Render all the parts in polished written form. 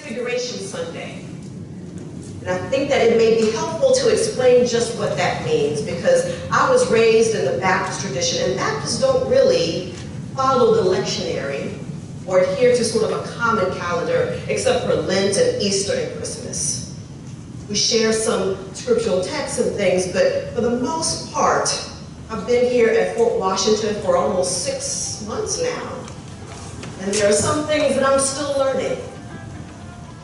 Transfiguration Sunday. And I think that it may be helpful to explain just what that means, because I was raised in the Baptist tradition, and Baptists don't really follow the lectionary or adhere to sort of a common calendar, except for Lent and Easter and Christmas. We share some scriptural texts and things, but for the most part, I've been here at Fort Washington for almost 6 months now. And there are some things that I'm still learning.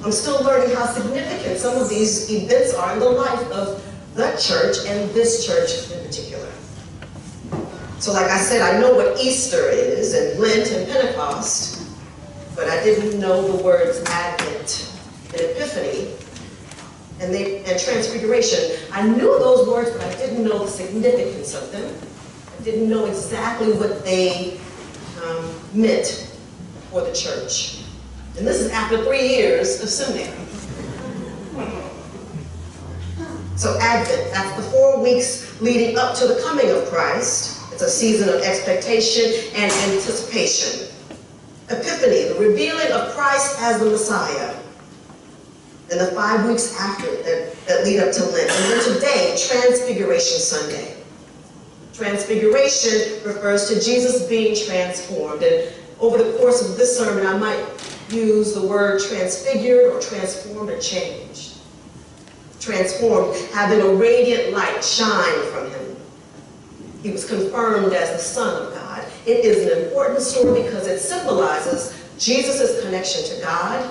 I'm still learning how significant some of these events are in the life of the church and this church in particular. So like I said, I know what Easter is and Lent and Pentecost, but I didn't know the words Advent and Epiphany and Transfiguration. I knew those words, but I didn't know the significance of them. I didn't know exactly what they meant for the church. And this is after 3 years of seminary. So Advent, that's the 4 weeks leading up to the coming of Christ. It's a season of expectation and anticipation. Epiphany, the revealing of Christ as the Messiah. And the 5 weeks after that lead up to Lent. And then today, Transfiguration Sunday. Transfiguration refers to Jesus being transformed. And over the course of this sermon, I might use the word transfigured or transformed or changed. Transformed, having a radiant light shine from him. He was confirmed as the Son of God. It is an important story because it symbolizes Jesus' connection to God.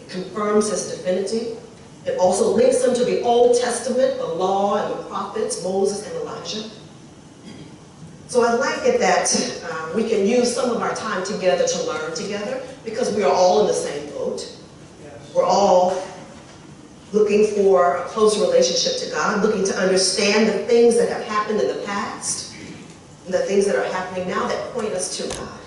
It confirms his divinity. It also links him to the Old Testament, the law and the prophets, Moses and Elijah. So I like it that we can use some of our time together to learn together, because we are all in the same boat. Yes. We're all looking for a close relationship to God, looking to understand the things that have happened in the past and the things that are happening now that point us to God.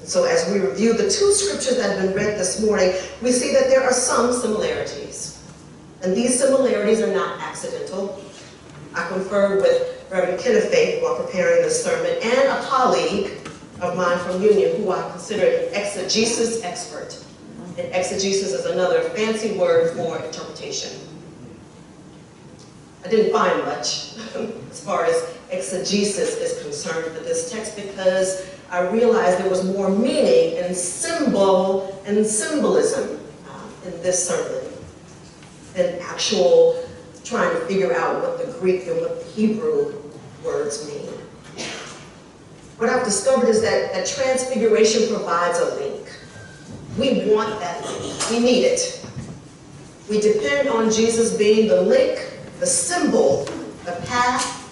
And so as we review the 2 scriptures that have been read this morning, we see that there are some similarities. And these similarities are not accidental. I conferred with Reverend Kenneth while preparing this sermon, and a colleague of mine from Union who I consider an exegesis expert. And exegesis is another fancy word for interpretation. I didn't find much as far as exegesis is concerned for this text, because I realized there was more meaning and symbol and symbolism in this sermon than actual trying to figure out what the Greek and what the Hebrew words mean. What I've discovered is that Transfiguration provides a link. We want that link. We need it. We depend on Jesus being the link, the symbol, the path,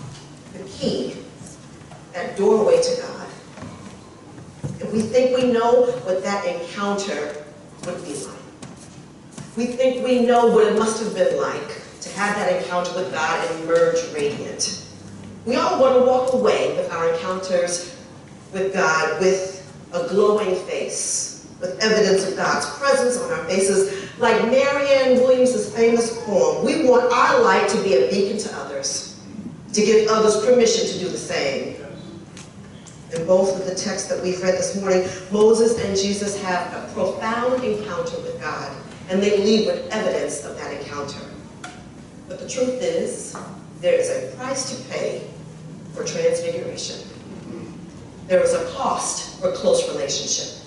the key, that doorway to God. And we think we know what that encounter would be like. We think we know what it must have been like to have that encounter with God and emerge radiant. We all want to walk away with our encounters with God with a glowing face, with evidence of God's presence on our faces. Like Marianne Williams' famous poem, we want our light to be a beacon to others, to give others permission to do the same. In both of the texts that we've read this morning, Moses and Jesus have a profound encounter with God, and they leave with evidence of that encounter. But the truth is, there is a price to pay for transfiguration. There is a cost for close relationship,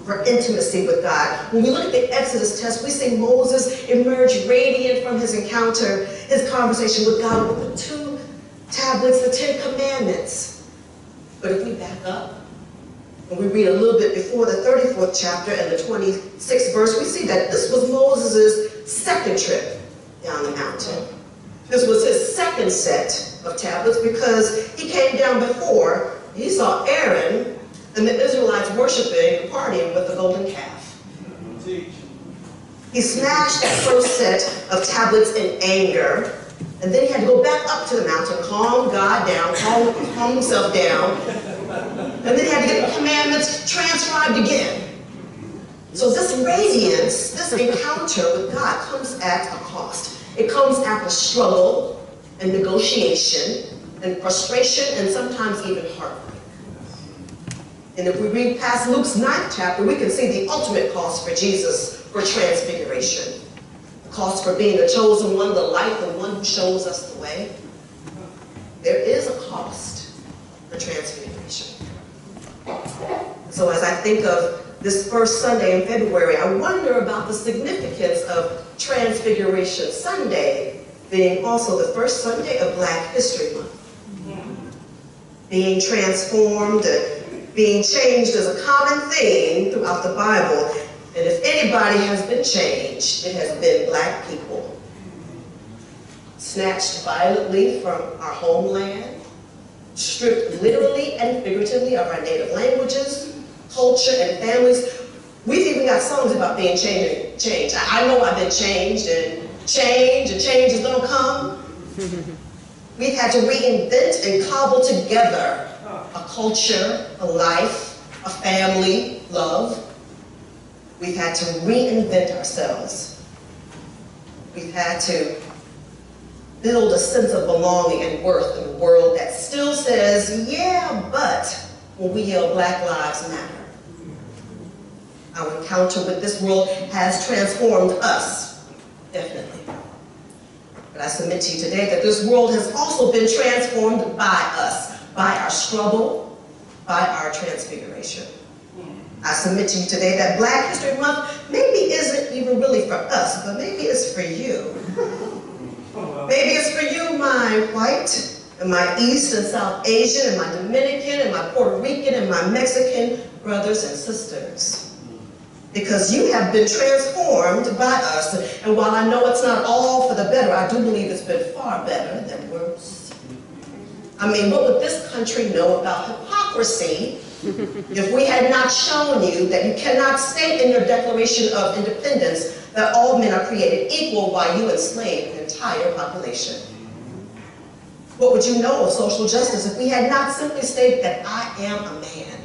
for intimacy with God. When we look at the Exodus text, we see Moses emerge radiant from his encounter, his conversation with God, with the 2 tablets, the 10 commandments. But if we back up, and we read a little bit before the 34th chapter and the 26th verse, we see that this was Moses' second trip down the mountain. This was his second set of tablets, because he came down before. He saw Aaron and the Israelites worshiping and partying with the golden calf. He smashed that first set of tablets in anger, and then he had to go back up to the mountain, calm God down, calm himself down, and then he had to get the commandments transcribed again. So this radiance, this encounter with God comes at a cost. It comes after struggle and negotiation and frustration and sometimes even heartbreak. And if we read past Luke's 9th chapter, we can see the ultimate cost for Jesus for transfiguration. The cost for being the chosen one, the light, the one who shows us the way. There is a cost for transfiguration. So as I think of this first Sunday in February, I wonder about the significance of Transfiguration Sunday being also the first Sunday of Black History Month. Being transformed and being changed is a common theme throughout the Bible. And if anybody has been changed, it has been Black people. Snatched violently from our homeland, stripped literally and figuratively of our native languages, culture, and families. We've even got songs about being changed. I know I've been changed, and change is gonna come. We've had to reinvent and cobble together a culture, a life, a family, love. We've had to reinvent ourselves. We've had to build a sense of belonging and worth in a world that still says, yeah, but when we yell Black Lives Matter. Our encounter with this world has transformed us, definitely. But I submit to you today that this world has also been transformed by us, by our struggle, by our transfiguration. I submit to you today that Black History Month maybe isn't even really for us, but maybe it's for you. Maybe it's for you, my white, and my East and South Asian, and my Dominican, and my Puerto Rican, and my Mexican brothers and sisters. Because you have been transformed by us. And while I know it's not all for the better, I do believe it's been far better than worse. I mean, what would this country know about hypocrisy if we had not shown you that you cannot state in your Declaration of Independence that all men are created equal while you enslave an entire population? What would you know of social justice if we had not simply stated that I am a man?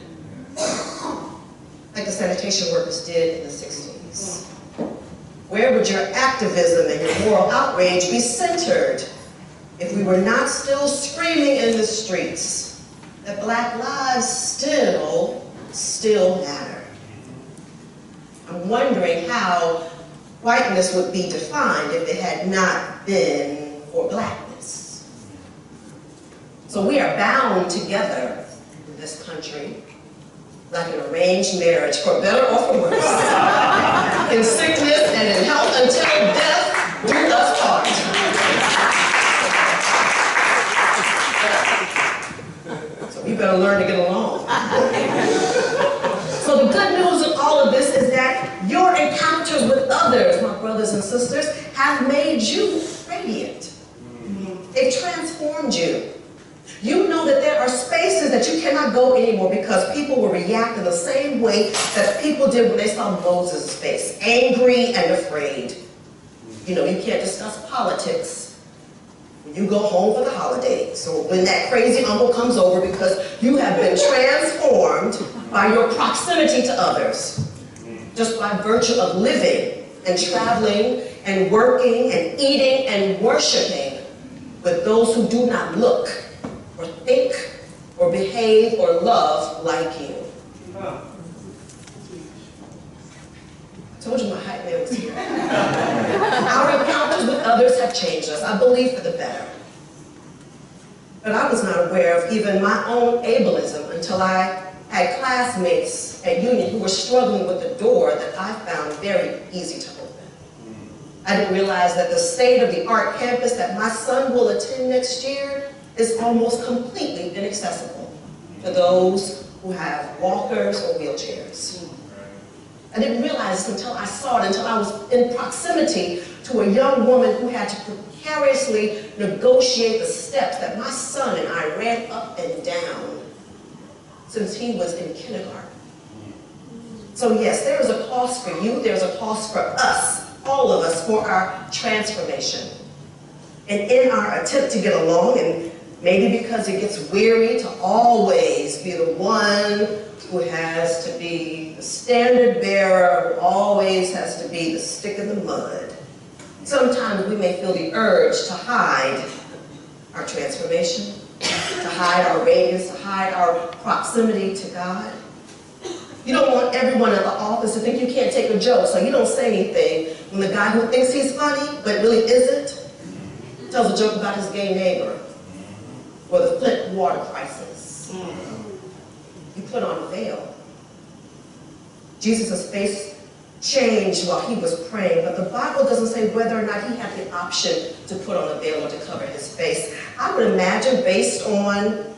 Like the sanitation workers did in the 60s. Where would your activism and your moral outrage be centered if we were not still screaming in the streets that Black lives still matter? I'm wondering how whiteness would be defined if it had not been for Blackness. So we are bound together in this country like an arranged marriage, for better or for worse, in sickness and in health, until death do us part. So we better learn to get along. So the good news of all of this is that your encounters with others, my brothers and sisters, have made you radiant. They've transformed you. You know that there are spaces that you cannot go anymore because people will react in the same way that people did when they saw Moses' face, angry and afraid. You know, you can't discuss politics when you go home for the holidays, or when that crazy uncle comes over, because you have been transformed by your proximity to others, just by virtue of living and traveling and working and eating and worshiping with those who do not look or think, or behave, or love like you. I told you my hype man was here. Our encounters with others have changed us, I believe, for the better. But I was not aware of even my own ableism until I had classmates at Union who were struggling with the door that I found very easy to open. I didn't realize that the state-of-the-art campus that my son will attend next year is almost completely inaccessible to those who have walkers or wheelchairs. I didn't realize until I saw it, until I was in proximity to a young woman who had to precariously negotiate the steps that my son and I ran up and down since he was in kindergarten. So yes, there is a cost for you, there's a cost for us, all of us, for our transformation. And in our attempt to get along, and maybe because it gets weary to always be the one who has to be the standard bearer, who always has to be the stick in the mud, sometimes we may feel the urge to hide our transformation, to hide our radiance, to hide our proximity to God. You don't want everyone at the office to think you can't take a joke, so you don't say anything when the guy who thinks he's funny, but really isn't, tells a joke about his gay neighbor or the Flint water crisis. You put on a veil. Jesus' face changed while he was praying, but the Bible doesn't say whether or not he had the option to put on a veil or to cover his face. I would imagine, based on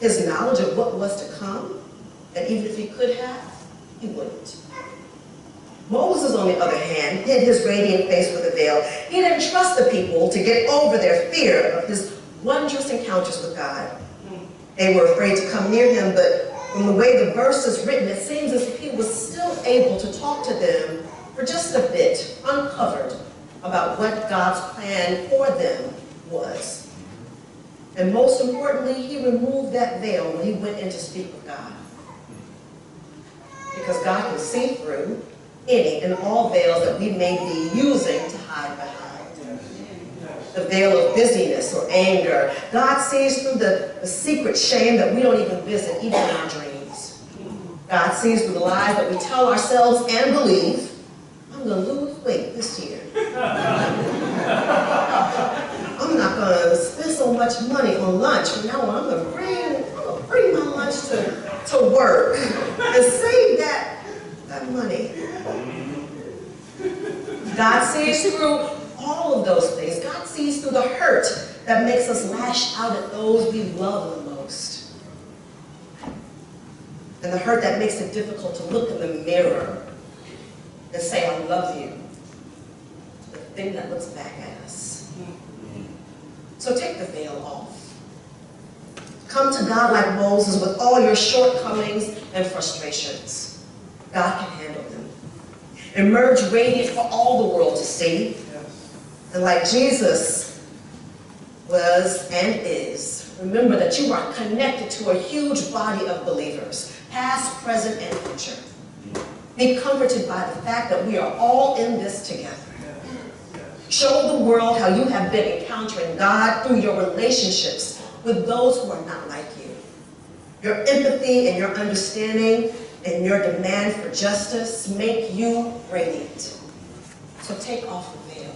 his knowledge of what was to come, that even if he could have, he wouldn't. Moses, on the other hand, hid his radiant face with a veil. He didn't trust the people to get over their fear of his wondrous encounters with God. They were afraid to come near him, but from the way the verse is written, it seems as if he was still able to talk to them for just a bit, uncovered about what God's plan for them was. And most importantly, he removed that veil when he went in to speak with God. Because God can see through any and all veils that we may be using to hide behind. The veil of busyness or anger. God sees through the secret shame that we don't even visit, even in our dreams. God sees through the lies that we tell ourselves and believe. I'm going to lose weight this year. I'm not going to spend so much money on lunch. From now on, I'm going to bring my lunch to work and save that money. God sees through all of those things. God sees through the hurt that makes us lash out at those we love the most. And the hurt that makes it difficult to look in the mirror and say, I love you. The thing that looks back at us. So take the veil off. Come to God like Moses with all your shortcomings and frustrations. God can handle them. Emerge radiant for all the world to see. And like Jesus was and is, remember that you are connected to a huge body of believers, past, present, and future. Be comforted by the fact that we are all in this together. Show the world how you have been encountering God through your relationships with those who are not like you. Your empathy and your understanding and your demand for justice make you radiant. So take off the veil.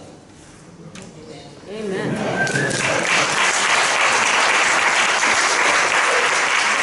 Amen. Amen.